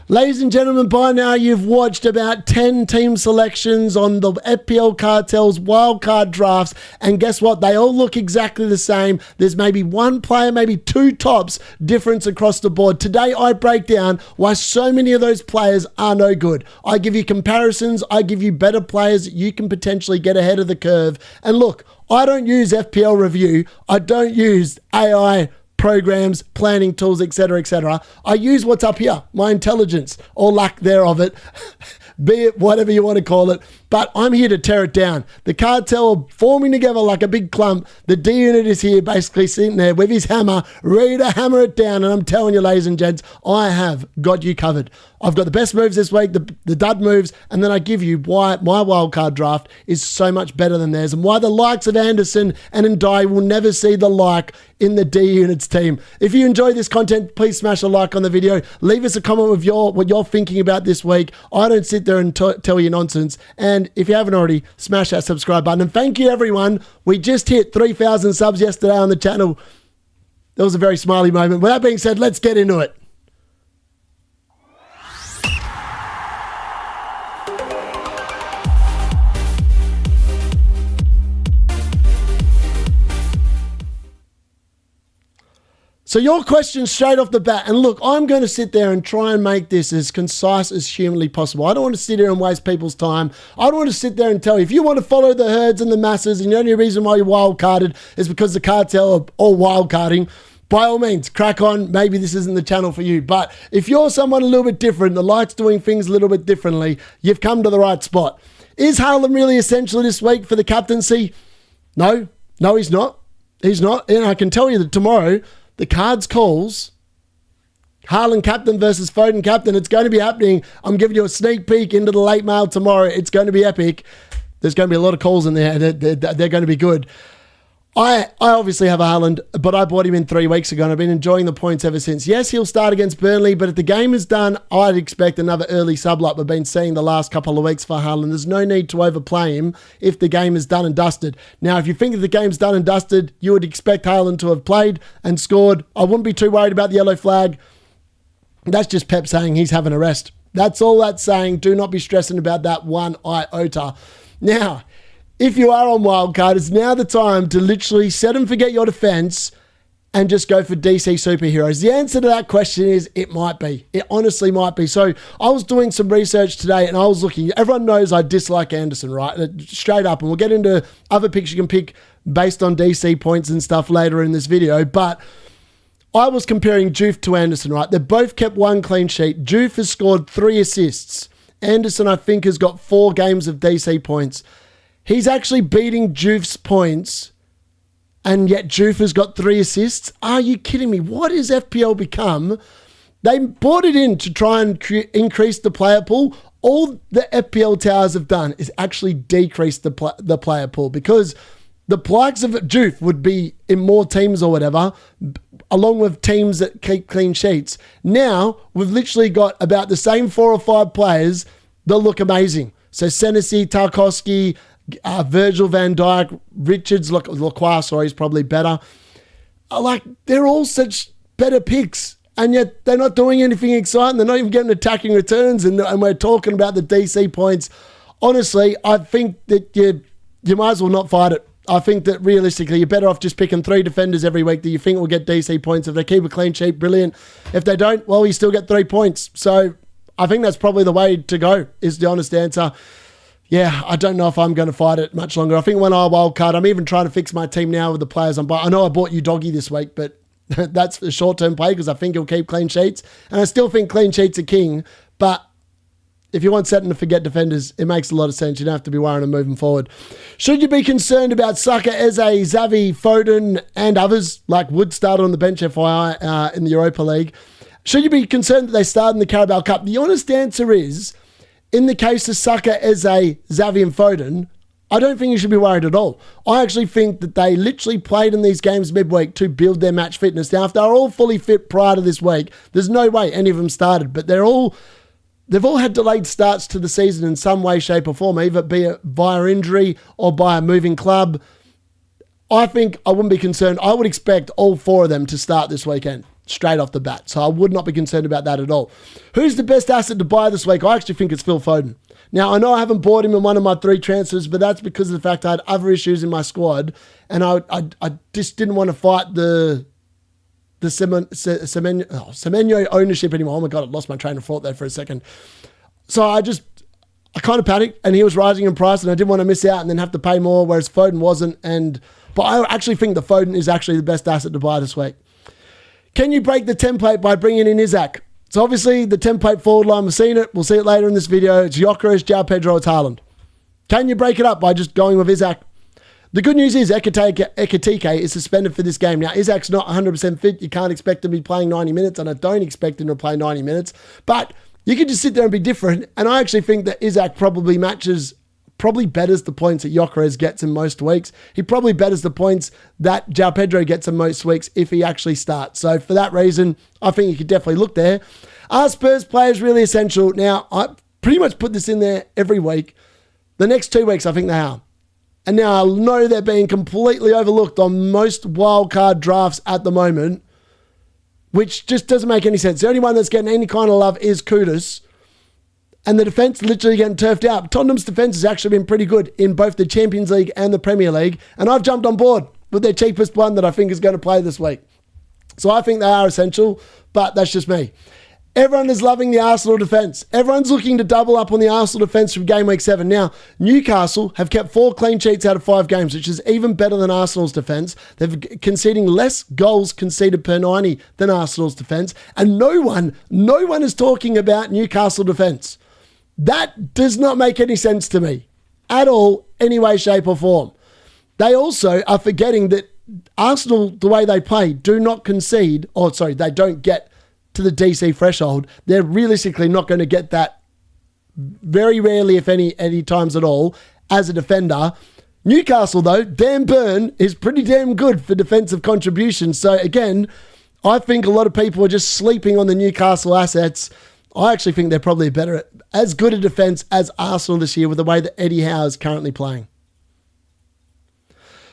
Ladies and gentlemen, by now you've watched about 10 team selections on the FPL Cartel's wildcard drafts, and guess what? They all look exactly the same. There's maybe one player, maybe two tops difference across the board. Today I break down why so many of those players are no good. I give you comparisons, I give you better players that you can potentially get ahead of the curve. And look, I don't use FPL Review, I don't use AI programs, planning tools, etc., etc. I use what's up here, my intelligence, or lack thereof it, be it whatever you want to call it, but I'm here to tear it down. The cartel are forming together like a big clump. The D-Unit is here basically sitting there with his hammer, ready to hammer it down, and I'm telling you, ladies and gents, I have got you covered. I've got the best moves this week, the dud moves, and then I give you why my wildcard draft is so much better than theirs and why the likes of Andersen and Ndiaye will never see the like in the D-Unit's team. If you enjoy this content, please smash a like on the video. Leave us a comment with what you're thinking about this week. I don't sit there and tell you nonsense. And if you haven't already, smash that subscribe button. And thank you, everyone. We just hit 3,000 subs yesterday on the channel. That was a very smiley moment. With that being said, let's get into it. So your question straight off the bat, and look, I'm going to sit there and try and make this as concise as humanly possible. I don't want to sit here and waste people's time. I don't want to sit there and tell you, if you want to follow the herds and the masses, and the only reason why you're wildcarded is because the cartel are all wildcarding, by all means, crack on. Maybe this isn't the channel for you. But if you're someone a little bit different, the likes doing things a little bit differently, you've come to the right spot. Is Haaland really essential this week for the captaincy? No, he's not. He's not. And I can tell you that tomorrow, the cards calls, Haaland captain versus Foden captain. It's going to be happening. I'm giving you a sneak peek into the late mail tomorrow. It's going to be epic. There's going to be a lot of calls in there. They're going to be good. I obviously have a Haaland, but I bought him in 3 weeks ago, and I've been enjoying the points ever since. Yes, he'll start against Burnley, but if the game is done, I'd expect another early sub like we've been seeing the last couple of weeks for Haaland. There's no need to overplay him if the game is done and dusted. Now, if you think that the game's done and dusted, you would expect Haaland to have played and scored. I wouldn't be too worried about the yellow flag. That's just Pep saying he's having a rest. That's all that's saying. Do not be stressing about that one iota. Now, if you are on wildcard, it's now the time to literally set and forget your defense and just go for DC superheroes. The answer to that question is it might be. It honestly might be. So I was doing some research today and I was looking. Everyone knows I dislike Andersen, right? Straight up. And we'll get into other picks you can pick based on DC points and stuff later in this video. But I was comparing Juve to Andersen, right? They've both kept one clean sheet. Juve has scored 3 assists. Andersen, I think, has got 4 games of DC points. He's actually beating Juve's points, and yet Juve has got 3 assists. Are you kidding me? What has FPL become? They brought it in to try and increase the player pool. All the FPL towers have done is actually decrease the player pool, because the likes of Juve would be in more teams or whatever, along with teams that keep clean sheets. Now, we've literally got about the same 4 or 5 players that look amazing. So Senesi, Tarkowski, Virgil van Dijk, Richards, Lacroix, sorry, is probably better. They're all such better picks, and yet they're not doing anything exciting. They're not even getting attacking returns, and we're talking about the DC points. Honestly, I think that you might as well not fight it. I think that realistically, you're better off just picking 3 defenders every week that you think will get DC points. If they keep a clean sheet, brilliant. If they don't, well, you still get 3 points. So I think that's probably the way to go, is the honest answer. Yeah, I don't know if I'm going to fight it much longer. I think when I wildcard, I'm even trying to fix my team now with the players I'm buying. I know I bought you Doggy this week, but that's a short-term play because I think he'll keep clean sheets. And I still think clean sheets are king. But if you want setting to forget defenders, it makes a lot of sense. You don't have to be worrying and moving forward. Should you be concerned about Saka, Eze, Xavi, Foden, and others, like Wood started on the bench, FYI, in the Europa League? Should you be concerned that they started in the Carabao Cup? The honest answer is, in the case of Saka, Eze, Xavi and Foden, I don't think you should be worried at all. I actually think that they literally played in these games midweek to build their match fitness. Now, if they're all fully fit prior to this week, there's no way any of them started, but they've all had delayed starts to the season in some way, shape or form, either be it via injury or by a moving club. I think I wouldn't be concerned. I would expect all 4 of them to start this weekend. straight off the bat. So I would not be concerned about that at all. Who's the best asset to buy this week? I actually think it's Phil Foden. Now, I know I haven't bought him in one of my 3 transfers, but that's because of the fact I had other issues in my squad, and I just didn't want to fight the Semenyo ownership anymore. Oh my God, I lost my train of thought there for a second. So I kind of panicked, and he was rising in price, and I didn't want to miss out and then have to pay more, whereas Foden wasn't. But I actually think the Foden is actually the best asset to buy this week. Can you break the template by bringing in Isaac? So obviously the template forward line, we've seen it. We'll see it later in this video. It's Gyökeres, João Pedro, it's Haaland. Can you break it up by just going with Isaac? The good news is Ekitike is suspended for this game. Now, Isaac's not 100% fit. You can't expect him to be playing 90 minutes, and I don't expect him to play 90 minutes. But you can just sit there and be different, and I actually think that Isaac probably betters the points that Gyökeres gets in most weeks. He probably betters the points that João Pedro gets in most weeks if he actually starts. So for that reason, I think you could definitely look there. Are Spurs players really essential? Now, I pretty much put this in there every week. The next 2 weeks, I think they are. And now I know they're being completely overlooked on most wildcard drafts at the moment, which just doesn't make any sense. The only one that's getting any kind of love is Kudus. And the defence literally getting turfed out. Tottenham's defence has actually been pretty good in both the Champions League and the Premier League. And I've jumped on board with their cheapest one that I think is going to play this week. So I think they are essential, but that's just me. Everyone is loving the Arsenal defence. Everyone's looking to double up on the Arsenal defence from game week 7. Now, Newcastle have kept 4 clean sheets out of 5 games, which is even better than Arsenal's defence. They're conceding less goals conceded per 90 than Arsenal's defence. And no one is talking about Newcastle defence. That does not make any sense to me at all, any way, shape or form. They also are forgetting that Arsenal, the way they play, they don't get to the DC threshold. They're realistically not going to get that very rarely, if any times at all, as a defender. Newcastle, though, Dan Burn is pretty damn good for defensive contributions. So again, I think a lot of people are just sleeping on the Newcastle assets. I actually think they're probably as good a defence as Arsenal this year with the way that Eddie Howe is currently playing.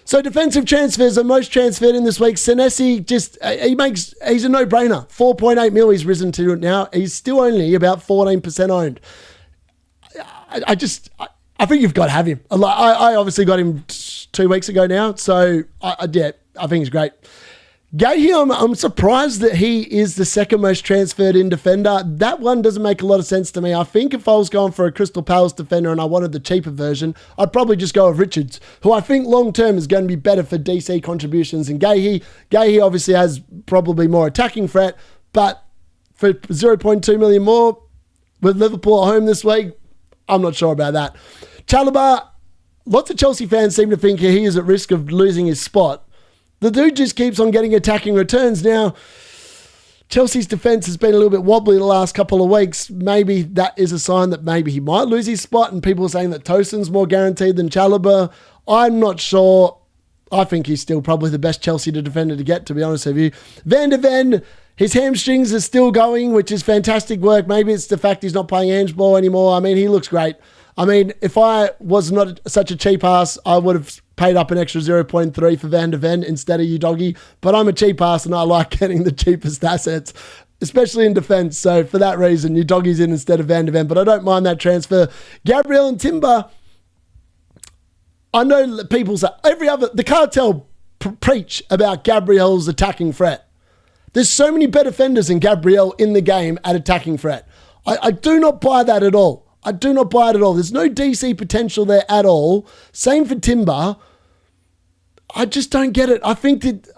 So defensive transfers are most transferred in this week. Senesi he's a no-brainer. 4.8 mil he's risen to now. He's still only about 14% owned. I think you've got to have him. I obviously got him 2 weeks ago now, so I think he's great. Gameweek, I'm surprised that he is the second most transferred in defender. That one doesn't make a lot of sense to me. I think if I was going for a Crystal Palace defender and I wanted the cheaper version, I'd probably just go with Richards, who I think long-term is going to be better for DC contributions than Gameweek. Gameweek obviously has probably more attacking threat, but for 0.2 million more with Liverpool at home this week, I'm not sure about that. Chalobah, lots of Chelsea fans seem to think he is at risk of losing his spot. The dude just keeps on getting attacking returns. Now, Chelsea's defence has been a little bit wobbly the last couple of weeks. Maybe that is a sign that maybe he might lose his spot, and people are saying that Tosin's more guaranteed than Chalobah. I'm not sure. I think he's still probably the best Chelsea defender to get, to be honest with you. Van de Ven, his hamstrings are still going, which is fantastic work. Maybe it's the fact he's not playing handball anymore. I mean, he looks great. I mean, if I was not such a cheap ass, I would have paid up an extra 0.3 for Van de Ven instead of you, doggy. But I'm a cheap ass and I like getting the cheapest assets, especially in defence. So for that reason, you doggy's in instead of Van de Ven. But I don't mind that transfer. Gabriel and Timber, I know people say the cartel preach about Gabriel's attacking threat. There's so many better defenders than Gabriel in the game at attacking threat. I do not buy that at all. I do not buy it at all. There's no DC potential there at all. Same for Timber. I just don't get it. I think that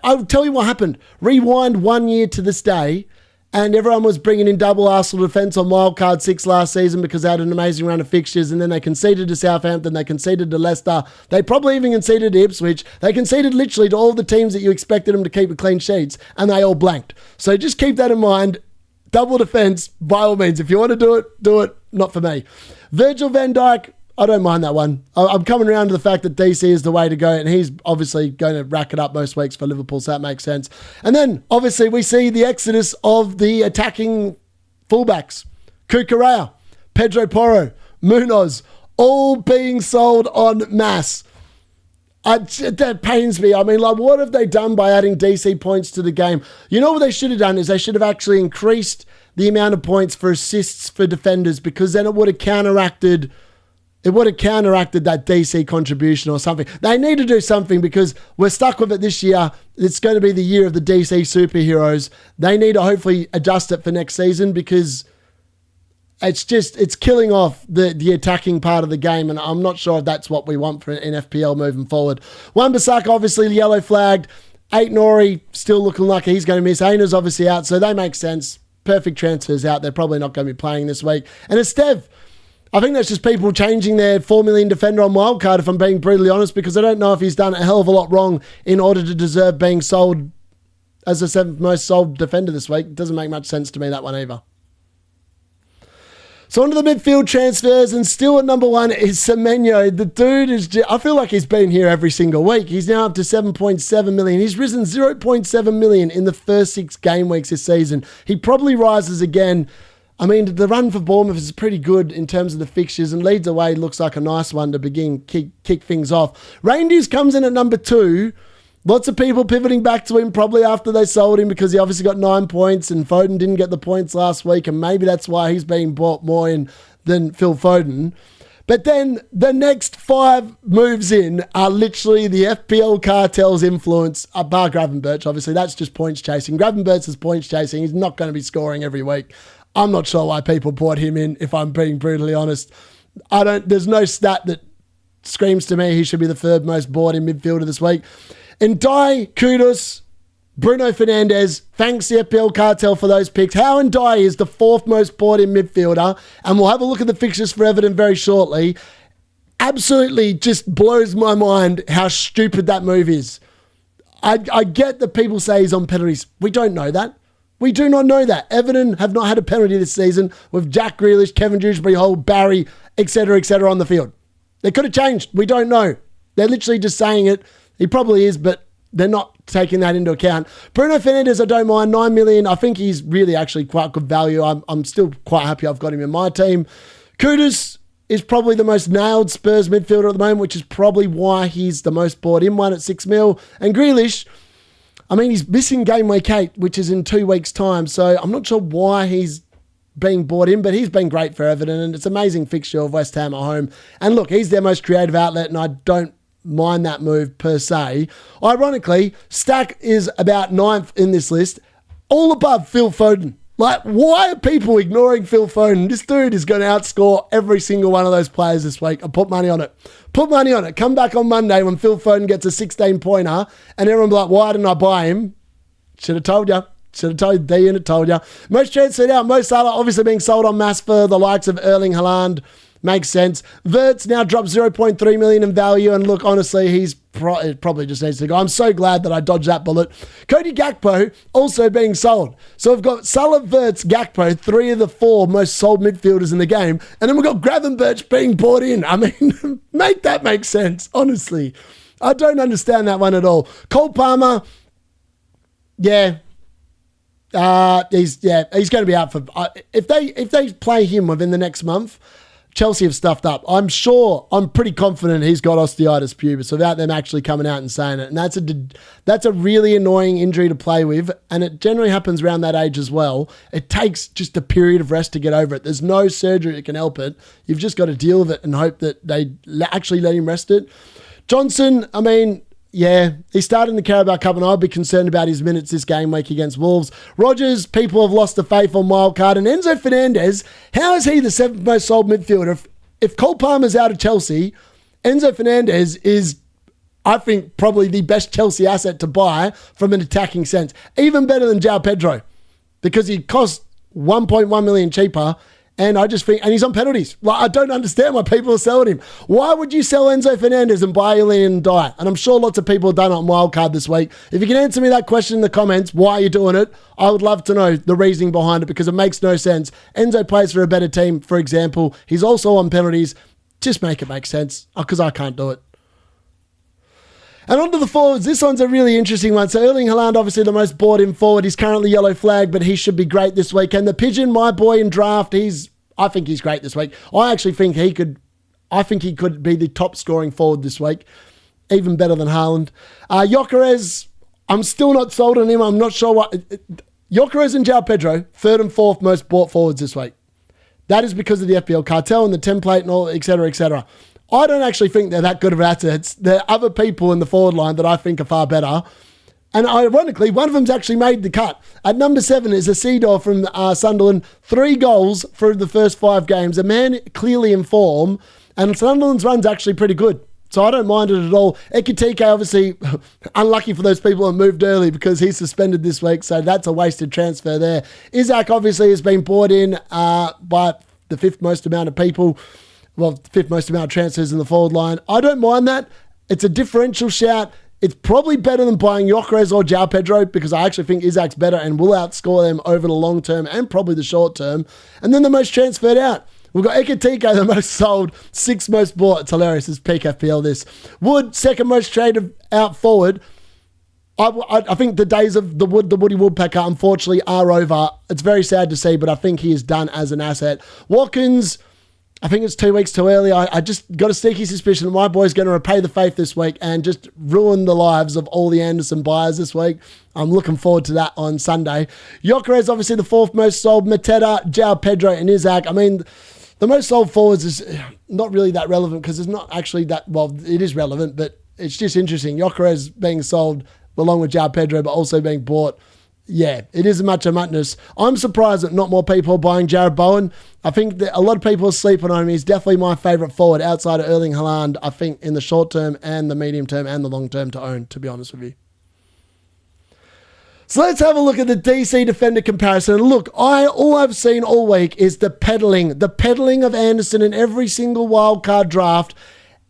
I'll tell you what happened. Rewind 1 year to this day, and everyone was bringing in double Arsenal defence on wildcard 6 last season because they had an amazing run of fixtures, and then they conceded to Southampton, they conceded to Leicester, they probably even conceded to Ipswich, they conceded literally to all the teams that you expected them to keep with clean sheets, and they all blanked. So just keep that in mind. Double defence, by all means. If you want to do it, do it. Not for me. Virgil van Dijk, I don't mind that one. I'm coming around to the fact that DC is the way to go, and he's obviously going to rack it up most weeks for Liverpool, so that makes sense. And then, obviously, we see the exodus of the attacking fullbacks. Cucurella, Pedro Porro, Munoz, all being sold en masse. That pains me. I mean, like, what have they done by adding DC points to the game? You know what they should have done is they should have actually increased the amount of points for assists for defenders, because then it would have counteracted that DC contribution or something. They need to do something, because we're stuck with it this year. It's going to be the year of the DC superheroes. They need to hopefully adjust it for next season, because it's killing off the attacking part of the game, and I'm not sure if that's what we want for in FPL moving forward. Wan-Bissaka, obviously yellow flagged. 8 Nori still looking like he's going to miss. Aina's obviously out, so they make sense. Perfect transfers out. They're probably not going to be playing this week. And Estev, I think that's just people changing their 4 million defender on wildcard, if I'm being brutally honest, because I don't know if he's done a hell of a lot wrong in order to deserve being sold as the 7th most sold defender this week. It doesn't make much sense to me, that one either. So onto the midfield transfers, and still at number 1 is Semenyo. The dude is I feel like he's been here every single week. He's now up to 7.7 million. He's risen 0.7 million in the first 6 game weeks this season. He probably rises again. I mean, the run for Bournemouth is pretty good in terms of the fixtures, and Leeds away looks like a nice one to begin kick things off. Rangers comes in at number 2. Lots of people pivoting back to him probably after they sold him, because he obviously got 9 points and Foden didn't get the points last week, and maybe that's why he's being bought more in than Phil Foden. But then the next 5 moves in are literally the FPL Cartel's influence, bar Gravenberch. Obviously, that's just points chasing. Gravenberch is points chasing. He's not going to be scoring every week. I'm not sure why people bought him in, if I'm being brutally honest. There's no stat that screams to me he should be the 3rd most bought in midfielder this week. Ndiaye, Kudus, Bruno Fernandes, thanks the FPL Cartel for those picks. How Ndiaye is the 4th most bought in midfielder, and we'll have a look at the fixtures for Everton very shortly. Absolutely just blows my mind how stupid that move is. I get that people say he's on penalties. We don't know that. We do not know that. Everton have not had a penalty this season with Jack Grealish, Kevin Dewsbury Hall, Barry, etc., on the field. They could have changed. We don't know. They're literally just saying it. He probably is, but they're not taking that into account. Bruno Fernandes, I don't mind. 9 million. I think he's really actually quite good value. I'm still quite happy I've got him in my team. Kudus is probably the most nailed Spurs midfielder at the moment, which is probably why he's the most bought in one at 6 mil. And Grealish, I mean, he's missing game week 8, which is in 2 weeks' time. So I'm not sure why he's being bought in, but he's been great for Everton, and it's an amazing fixture of West Ham at home. And look, he's their most creative outlet, and I don't mind that move per se. Ironically, Stack is about 9th in this list, all above Phil Foden. Like, why are people ignoring Phil Foden? This dude is going to outscore every single one of those players this week. I put money on it. Put money on it. Come back on Monday when Phil Foden gets a 16-pointer and everyone will be like, why didn't I buy him? Should have told you. Should have told you. D-Unit told you. Most transferred out. Mo Salah obviously being sold en masse for the likes of Erling Haaland. Makes sense. Wirtz now dropped 0.3 million in value, and look, honestly, he's probably just needs to go. I'm so glad that I dodged that bullet. Cody Gakpo also being sold. So we've got Salah, Wirtz, Gakpo, 3 of the 4 most sold midfielders in the game, and then we've got Gravenberch being bought in. I mean, make that make sense, honestly. I don't understand that one at all. Cole Palmer, yeah. He's going to be out for... if they play him within the next month, Chelsea have stuffed up. I'm pretty confident he's got osteitis pubis without them actually coming out and saying it. And that's a really annoying injury to play with, and it generally happens around that age as well. It takes just a period of rest to get over it. There's no surgery that can help it. You've just got to deal with it and hope that they actually let him rest it. Johnson, I mean... yeah, he's starting the Carabao Cup, and I'd be concerned about his minutes this game week against Wolves. Rodgers, people have lost the faith on wildcard. And Enzo Fernandez, how is he the 7th most sold midfielder? If Cole Palmer's out of Chelsea, Enzo Fernandez is, I think, probably the best Chelsea asset to buy from an attacking sense. Even better than João Pedro, because he costs 1.1 million cheaper. And I just think, and he's on penalties. Like, I don't understand why people are selling him. Why would you sell Enzo Fernandez and buy Ilian Ndiaye? And I'm sure lots of people have done it on wildcard this week. If you can answer me that question in the comments, why are you doing it? I would love to know the reasoning behind it, because it makes no sense. Enzo plays for a better team, for example. He's also on penalties. Just make it make sense, because I can't do it. And on to the forwards. This one's a really interesting one. So Erling Haaland, obviously the most bought in forward. He's currently yellow flag, but he should be great this week. And the Pigeon, my boy in draft, I think he's great this week. I think he could be the top scoring forward this week. even better than Haaland. Gyökeres, I'm still not sold on him. I'm not sure what... Gyökeres and João Pedro, third and fourth most bought forwards this week. That is because of the FPL Cartel and the template and all, etc., etc. I don't actually think they're that good of assets. There are other people in the forward line that I think are far better. And ironically, one of them's actually made the cut. At number 7 is a Seedorf from Sunderland. 3 goals through the first 5 games. A man clearly in form. And Sunderland's run's actually pretty good. So I don't mind it at all. Ekitike, obviously, unlucky for those people who moved early because he's suspended this week. So that's a wasted transfer there. Isaac, obviously, has been bought in by the 5th most amount of people. Well, 5th most amount of transfers in the forward line. I don't mind that. It's a differential shout. It's probably better than buying Gyökeres or João Pedro because I actually think Isaac's better and will outscore them over the long term and probably the short term. And then the most transferred out. We've got Ekitike, the most sold, 6th most bought. It's hilarious. It's peak FPL this. Wood, 2nd most traded out forward. I think the days of the Woody Woodpecker, unfortunately, are over. It's very sad to see, but I think he is done as an asset. Watkins... I think it's 2 weeks too early. I just got a sneaky suspicion that my boy's going to repay the faith this week and just ruin the lives of all the Andersen buyers this week. I'm looking forward to that on Sunday. Gyökeres, obviously the 4th most sold. Mateta, João Pedro, and Isaac. I mean, the most sold forwards is not really that relevant because it's not actually that... Well, it is relevant, but it's just interesting. Gyökeres being sold along with João Pedro, but also being bought. Yeah, it is a much of madness. I'm surprised that not more people are buying Jared Bowen. I think that a lot of people are sleeping on him. He's definitely my favourite forward outside of Erling Haaland, I think, in the short term and the medium term and the long term to own, to be honest with you. So let's have a look at the DC defender comparison. Look, all I've seen all week is the peddling of Andersen in every single wildcard draft.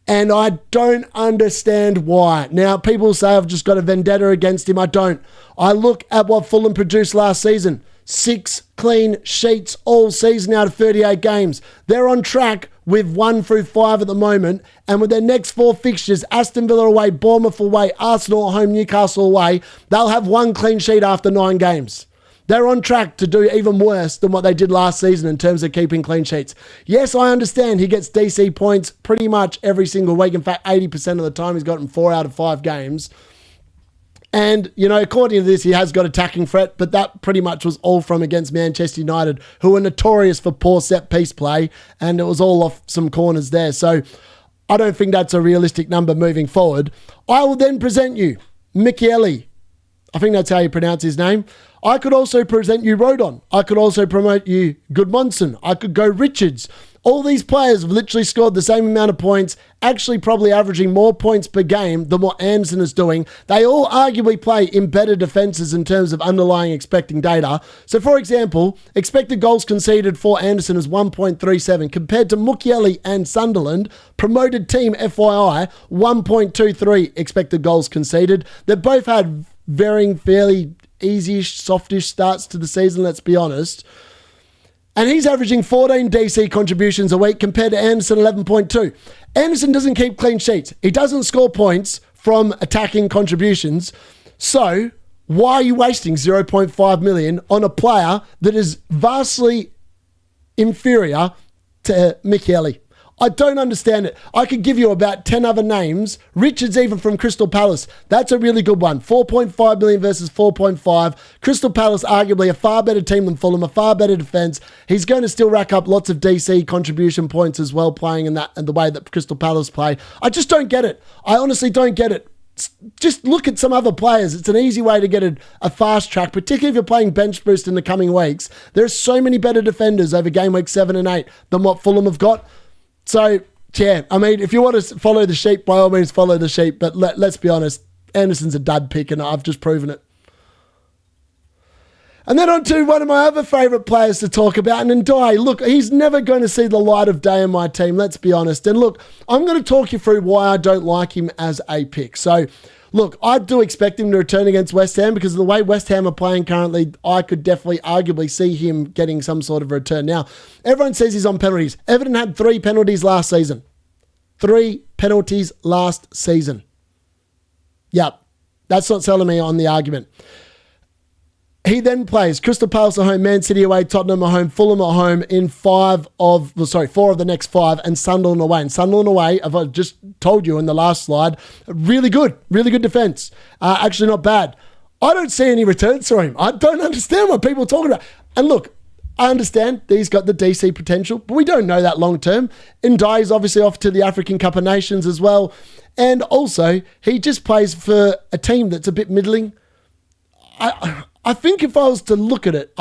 And I don't understand why. Now, people say I've just got a vendetta against him. I don't. I look at what Fulham produced last season. 6 clean sheets all season out of 38 games. They're on track with 1 through 5 at the moment. And with their next 4 fixtures, Aston Villa away, Bournemouth away, Arsenal at home, Newcastle away, they'll have 1 clean sheet after 9 games. They're on track to do even worse than what they did last season in terms of keeping clean sheets. Yes, I understand he gets DC points pretty much every single week. In fact, 80% of the time he's gotten 4 out of 5 games. And, you know, according to this, he has got attacking threat, but that pretty much was all from against Manchester United, who are notorious for poor set-piece play, and it was all off some corners there. So I don't think that's a realistic number moving forward. I will then present you Michele. I think that's how you pronounce his name. I could also present you Rodon. I could also promote you Goodmanson. I could go Richards. All these players have literally scored the same amount of points, actually probably averaging more points per game than what Andersen is doing. They all arguably play in better defenses in terms of underlying expecting data. So, for example, expected goals conceded for Andersen is 1.37 compared to Mukiele and Sunderland, promoted team FYI, 1.23 expected goals conceded. They've both had varying fairly easy-ish, softish starts to the season, let's be honest. And he's averaging 14 DC contributions a week compared to Andersen 11.2. Andersen doesn't keep clean sheets. He doesn't score points from attacking contributions. So why are you wasting 0.5 million on a player that is vastly inferior to Michele? I don't understand it. I could give you about 10 other names. Richards, even from Crystal Palace. That's a really good one. 4.5 million versus 4.5. Crystal Palace, arguably a far better team than Fulham, a far better defence. He's going to still rack up lots of DC contribution points as well, playing in that and the way that Crystal Palace play. I just don't get it. I honestly don't get it. Just look at some other players. It's an easy way to get a fast track, particularly if you're playing bench boost in the coming weeks. There's so many better defenders over game week 7 and 8 than what Fulham have got. So, yeah, I mean, if you want to follow the sheep, by all means follow the sheep. But let's be honest, Andersen's a dud pick, and I've just proven it. And then on to one of my other favourite players to talk about, Ndiaye. Look, he's never going to see the light of day in my team, let's be honest. And look, I'm going to talk you through why I don't like him as a pick. So, look, I do expect him to return against West Ham because of the way West Ham are playing currently. I could definitely arguably see him getting some sort of return. Now, everyone says he's on penalties. Everton had 3 penalties last season. 3 penalties last season. Yep, that's not selling me on the argument. He then plays Crystal Palace at home, Man City away, Tottenham at home, Fulham at home in 4 of the next 5, and Sunderland away. And Sunderland away, I've just told you in the last slide, really good defence. Actually not bad. I don't see any returns for him. I don't understand what people are talking about. And look, I understand that he's got the DC potential, but we don't know that long term. Ndiaye is obviously off to the African Cup of Nations as well. And also, he just plays for a team that's a bit middling. I think if I was to look at it,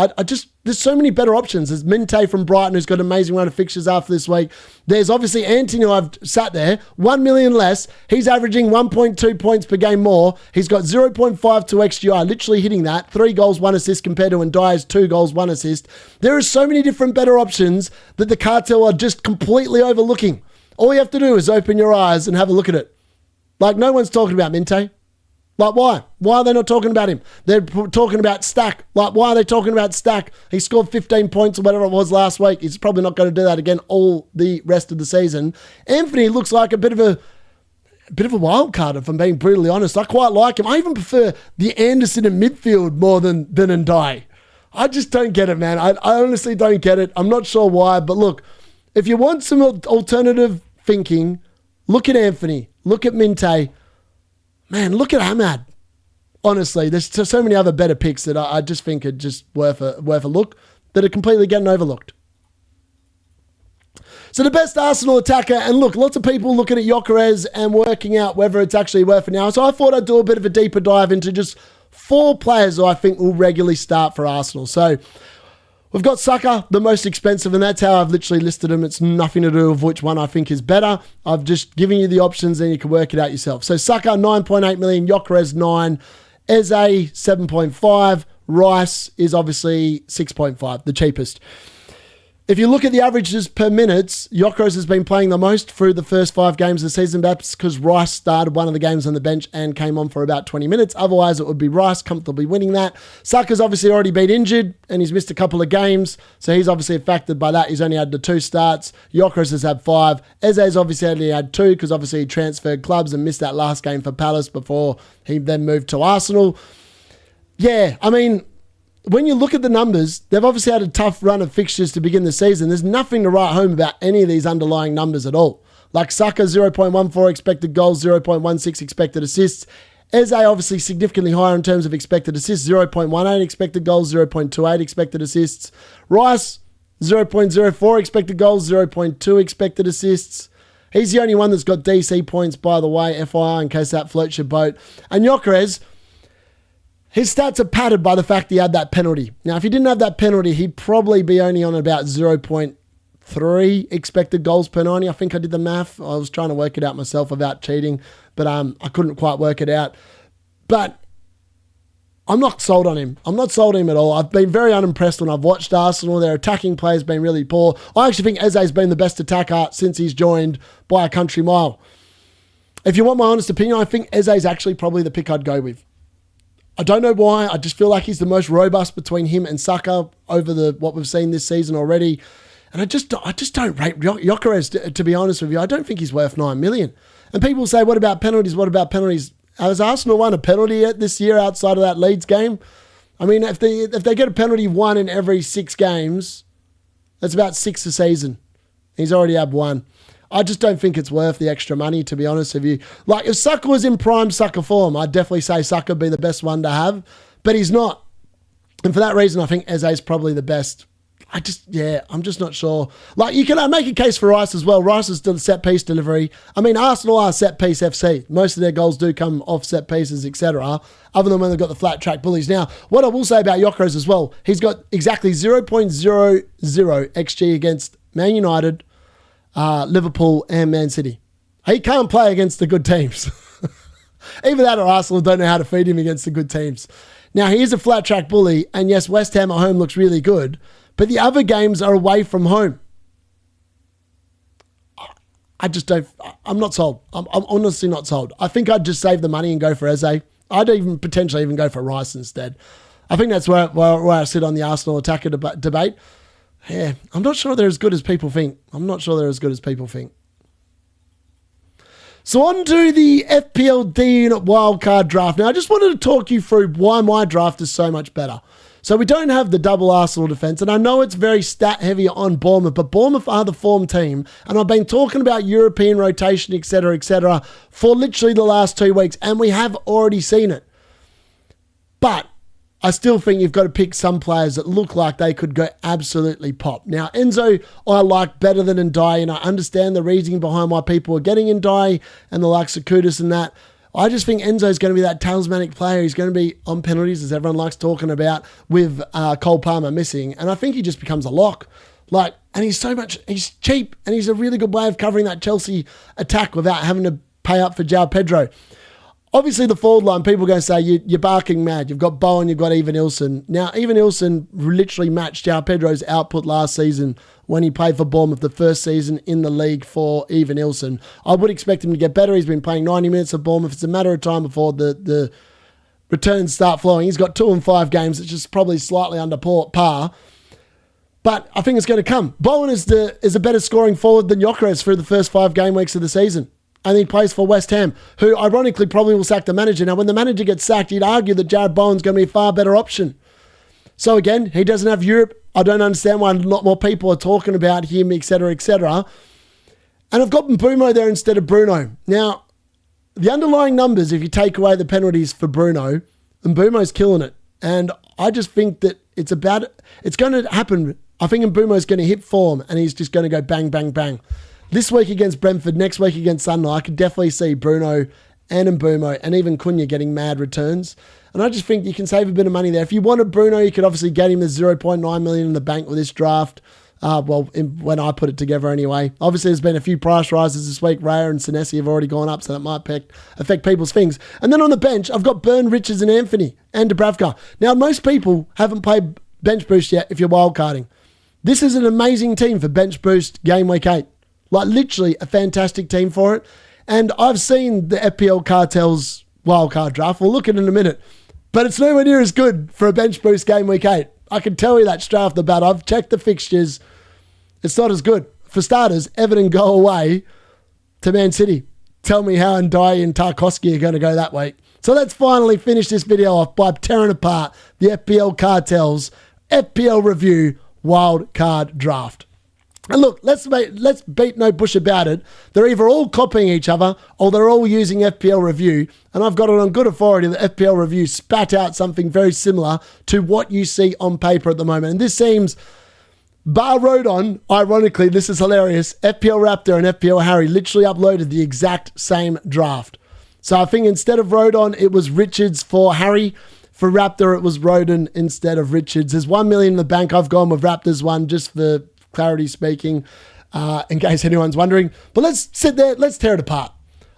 there's so many better options. There's Ndiaye from Brighton, who's got an amazing run of fixtures after this week. There's obviously Anthony, who I've sat there, 1 million less. He's averaging 1.2 points per game more. He's got 0.52 XGI, literally hitting that. 3 goals, 1 assist compared to Ndiaye's 2 goals, 1 assist. There are so many different better options that the cartel are just completely overlooking. All you have to do is open your eyes and have a look at it. Like, no one's talking about Ndiaye. Like, why? Why are they not talking about him? They're talking about Stack. Like, why are they talking about Stack? He scored 15 points or whatever it was last week. He's probably not going to do that again all the rest of the season. Anthony looks like a bit of a wild card, if I'm being brutally honest. I quite like him. I even prefer the Andersen in midfield more than Ndiaye. I just don't get it, man. I honestly don't get it. I'm not sure why. But look, if you want some alternative thinking, look at Anthony. Look at Ndiaye. Man, look at Ahmad. Honestly, there's so many other better picks that I just think are just worth a look that are completely getting overlooked. So the best Arsenal attacker, and look, lots of people looking at Gyökeres and working out whether it's actually worth it now. So I thought I'd do a bit of a deeper dive into just 4 players who I think will regularly start for Arsenal. So we've got Saka, the most expensive, and that's how I've literally listed him. It's nothing to do with which one I think is better. I've just given you the options and you can work it out yourself. So Saka, 9.8 million, Gyökeres, 9, Eze, 7.5, Rice is obviously 6.5, the cheapest. If you look at the averages per minutes, Gyökeres has been playing the most through the first 5 games of the season. That's because Rice started one of the games on the bench and came on for about 20 minutes. Otherwise, it would be Rice comfortably winning that. Saka's obviously already been injured and he's missed a couple of games, so he's obviously affected by that. He's only had the 2 starts. Gyökeres has had 5. Eze's obviously only had 2 because obviously he transferred clubs and missed that last game for Palace before he then moved to Arsenal. Yeah, I mean, when you look at the numbers, they've obviously had a tough run of fixtures to begin the season. There's nothing to write home about any of these underlying numbers at all. Like Saka, 0.14 expected goals, 0.16 expected assists. Eze obviously significantly higher in terms of expected assists, 0.18 expected goals, 0.28 expected assists. Rice, 0.04 expected goals, 0.2 expected assists. He's the only one that's got DC points, by the way, FYI, in case that floats your boat. And Gyökeres, his stats are padded by the fact he had that penalty. Now, if he didn't have that penalty, he'd probably be only on about 0.3 expected goals per 90. I think I did the math. I was trying to work it out myself without cheating, but I couldn't quite work it out. But I'm not sold on him. I'm not sold on him at all. I've been very unimpressed when I've watched Arsenal. Their attacking play has been really poor. I actually think Eze's been the best attacker since he's joined by a country mile. If you want my honest opinion, I think Eze's actually probably the pick I'd go with. I don't know why. I just feel like he's the most robust between him and Saka over what we've seen this season already. And I just don't rate Gyökeres, to be honest with you. I don't think he's worth 9 million. And people say, what about penalties? What about penalties? Has Arsenal won a penalty yet this year outside of that Leeds game? I mean, if they get a penalty 1 in every 6 games, that's about 6 a season. He's already had 1. I just don't think it's worth the extra money, to be honest with you. Like, if Saka was in prime Saka form, I'd definitely say Saka would be the best one to have, but he's not. And for that reason, I think Eze is probably the best. I'm just not sure. Like, you can make a case for Rice as well. Rice is still set piece delivery. I mean, Arsenal are set piece FC. Most of their goals do come off set pieces, etc., other than when they've got the flat track bullies. Now, what I will say about Gyökeres as well, he's got exactly 0.00 XG against Man United, Liverpool and Man City. He can't play against the good teams. Either that or Arsenal don't know how to feed him against the good teams. Now, he is a flat track bully, and yes, West Ham at home looks really good, but the other games are away from home. I'm not sold. I'm honestly not sold. I think I'd just save the money and go for Eze. I'd even potentially go for Rice instead. I think that's where I sit on the Arsenal attacker debate. Yeah, I'm not sure they're as good as people think. So on to the FPL D-Unit wildcard draft. Now, I just wanted to talk you through why my draft is so much better. So we don't have the double Arsenal defence, and I know it's very stat heavy on Bournemouth, but Bournemouth are the form team, and I've been talking about European rotation, etc., for literally the last 2 weeks, and we have already seen it. But I still think you've got to pick some players that look like they could go absolutely pop. Now, Enzo, I like better than Ndiaye, and I understand the reasoning behind why people are getting Ndiaye and the likes of Kudus and that. I just think Enzo's going to be that talismanic player. He's going to be on penalties, as everyone likes talking about, with Cole Palmer missing. And I think he just becomes a lock. And he's cheap, and he's a really good way of covering that Chelsea attack without having to pay up for João Pedro. Obviously, the forward line, people are going to say, you're barking mad. You've got Bowen, you've got Evan-Ilson. Now, Evan-Ilson literally matched João Pedro's output last season when he played for Bournemouth, the first season in the league for Evan-Ilson. I would expect him to get better. He's been playing 90 minutes at Bournemouth. It's a matter of time before the returns start flowing. He's got 2 in 5 games, which is probably slightly under par. But I think it's going to come. Bowen is a better scoring forward than Gyökeres through the first 5 game weeks of the season. And he plays for West Ham, who ironically probably will sack the manager. Now, when the manager gets sacked, you'd argue that Jared Bowen's going to be a far better option. So again, he doesn't have Europe. I don't understand why a lot more people are talking about him, etc., etc. And I've got Mbeumo there instead of Bruno. Now, the underlying numbers, if you take away the penalties for Bruno, Mbeumo's killing it. And I just think that it's going to happen. I think Mbeumo's going to hit form, and he's just going to go bang, bang, bang. This week against Brentford, next week against Sunderland, I could definitely see Bruno and Mbeumo and even Cunha getting mad returns. And I just think you can save a bit of money there. If you wanted Bruno, you could obviously get him the 0.9 million in the bank with this draft. When I put it together anyway. Obviously, there's been a few price rises this week. Raya and Senesi have already gone up, so that might affect people's things. And then on the bench, I've got Burn, Richards and Anthony and Dubravka. Now, most people haven't played bench boost yet if you're wildcarding. This is an amazing team for bench boost game week 8. Literally a fantastic team for it. And I've seen the FPL Cartel's wildcard draft. We'll look at it in a minute. But it's nowhere near as good for a bench boost game week 8. I can tell you that straight off the bat. I've checked the fixtures. It's not as good. For starters, Everton go away to Man City. Tell me how Ndiaye and Tarkowski are going to go that week. So let's finally finish this video off by tearing apart the FPL Cartel's FPL Review wildcard draft. And look, let's beat no bush about it. They're either all copying each other or they're all using FPL Review. And I've got it on good authority that FPL Review spat out something very similar to what you see on paper at the moment. And this seems, bar Rodon, ironically, this is hilarious, FPL Raptor and FPL Harry literally uploaded the exact same draft. So I think instead of Rodon, it was Richards for Harry. For Raptor, it was Rodon instead of Richards. There's 1 million in the bank. I've gone with Raptor's one just for clarity speaking, in case anyone's wondering. But let's sit there, let's tear it apart.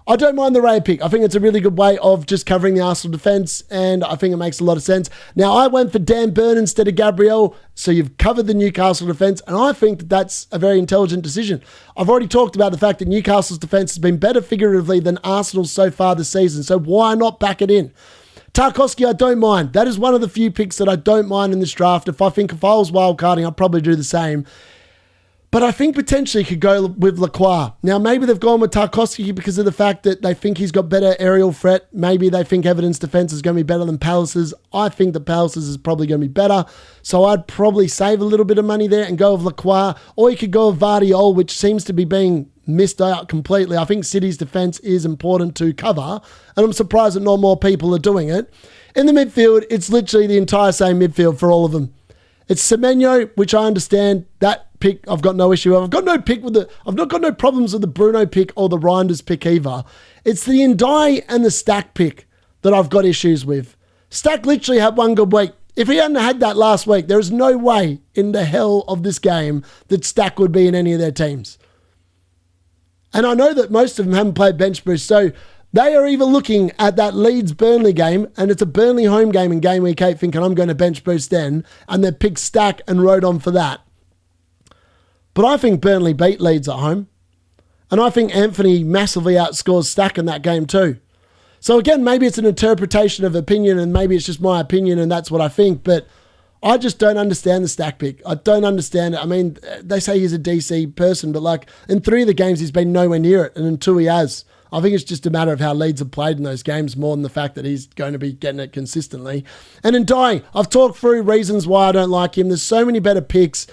I don't mind the Raya pick. I think it's a really good way of just covering the Arsenal defence, and I think it makes a lot of sense. Now, I went for Dan Burn instead of Gabriel, so you've covered the Newcastle defence, and I think that that's a very intelligent decision. I've already talked about the fact that Newcastle's defence has been better figuratively than Arsenal's so far this season, so why not back it in? Tarkowski, I don't mind. That is one of the few picks that I don't mind in this draft. If I was wildcarding, I'd probably do the same. But I think potentially he could go with Lacroix. Now, maybe they've gone with Tarkowski because of the fact that they think he's got better aerial threat. Maybe they think Everton's defence is going to be better than Palace's. I think that Palace's is probably going to be better. So I'd probably save a little bit of money there and go with Lacroix. Or you could go with Vardiol, which seems to be being missed out completely. I think City's defence is important to cover. And I'm surprised that not more people are doing it. In the midfield, it's literally the entire same midfield for all of them. It's Semenyo, which I understand. That pick I've got no issue with. I've not got no problems with the Bruno pick or the Reinders pick either. It's the Ndiaye and the Stack pick that I've got issues with. Stack literally had one good week. If he hadn't had that last week, there is no way in the hell of this game that Stack would be in any of their teams. And I know that most of them haven't played bench boost, so they are either looking at that Leeds-Burnley game, and it's a Burnley home game in game week 8, thinking I'm going to bench boost then, and they pick Stack and Rodon for that. But I think Burnley beat Leeds at home. And I think Anthony massively outscores Stack in that game too. So again, maybe it's an interpretation of opinion, and maybe it's just my opinion and that's what I think, but I just don't understand the Stack pick. I don't understand it. I mean, they say he's a DC person, but like in 3 of the games, he's been nowhere near it, and in 2 he has. I think it's just a matter of how Leeds have played in those games more than the fact that he's going to be getting it consistently. And Ndiaye, I've talked through reasons why I don't like him. There's so many better picks.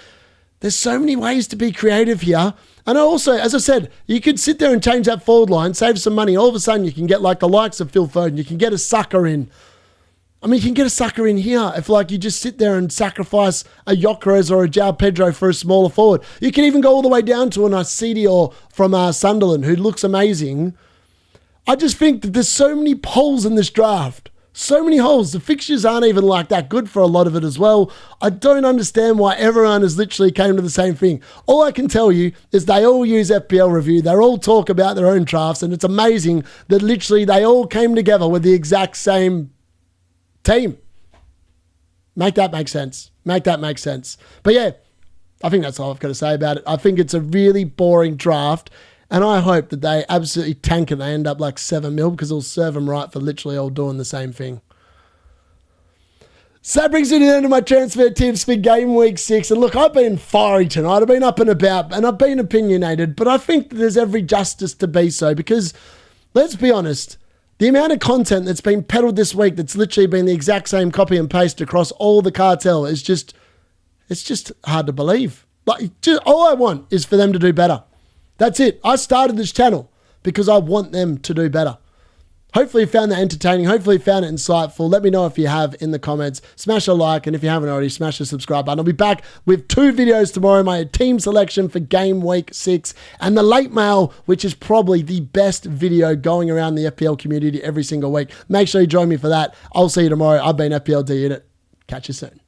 There's so many ways to be creative here. And also, as I said, you could sit there and change that forward line, save some money. All of a sudden, you can get like the likes of Phil Foden. You can get a sucker in. I mean, you can get a sucker in here if like you just sit there and sacrifice a Gyökeres or a João Pedro for a smaller forward. You can even go all the way down to a nice CDO from Sunderland who looks amazing. I just think that there's so many holes in this draft. So many holes. The fixtures aren't even like that good for a lot of it as well. I don't understand why everyone has literally came to the same thing. All I can tell you is they all use FPL Review. They all talk about their own drafts, and it's amazing that literally they all came together with the exact same team. Make that make sense. Make that make sense. But yeah, I think that's all I've got to say about it. I think it's a really boring draft. And I hope that they absolutely tank and they end up like 7 mil because it'll serve them right for literally all doing the same thing. So that brings me to the end of my transfer tips for game week 6. And look, I've been fiery tonight. I've been up and about and I've been opinionated, but I think that there's every justice to be so because let's be honest, the amount of content that's been peddled this week that's literally been the exact same copy and paste across all the cartel is just, it's just hard to believe. Like, all I want is for them to do better. That's it. I started this channel because I want them to do better. Hopefully you found that entertaining. Hopefully you found it insightful. Let me know if you have in the comments. Smash a like, and if you haven't already, smash the subscribe button. I'll be back with 2 videos tomorrow, my team selection for game week 6, and the late mail, which is probably the best video going around the FPL community every single week. Make sure you join me for that. I'll see you tomorrow. I've been FPL D-Unit. Catch you soon.